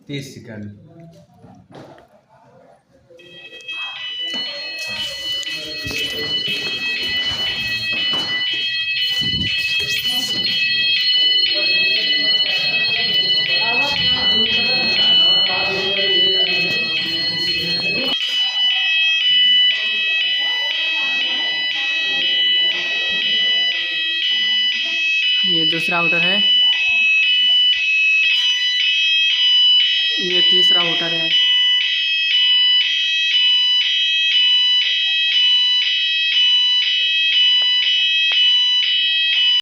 30 second. ये दूसरा outer है, ये तीसरा आउटर है।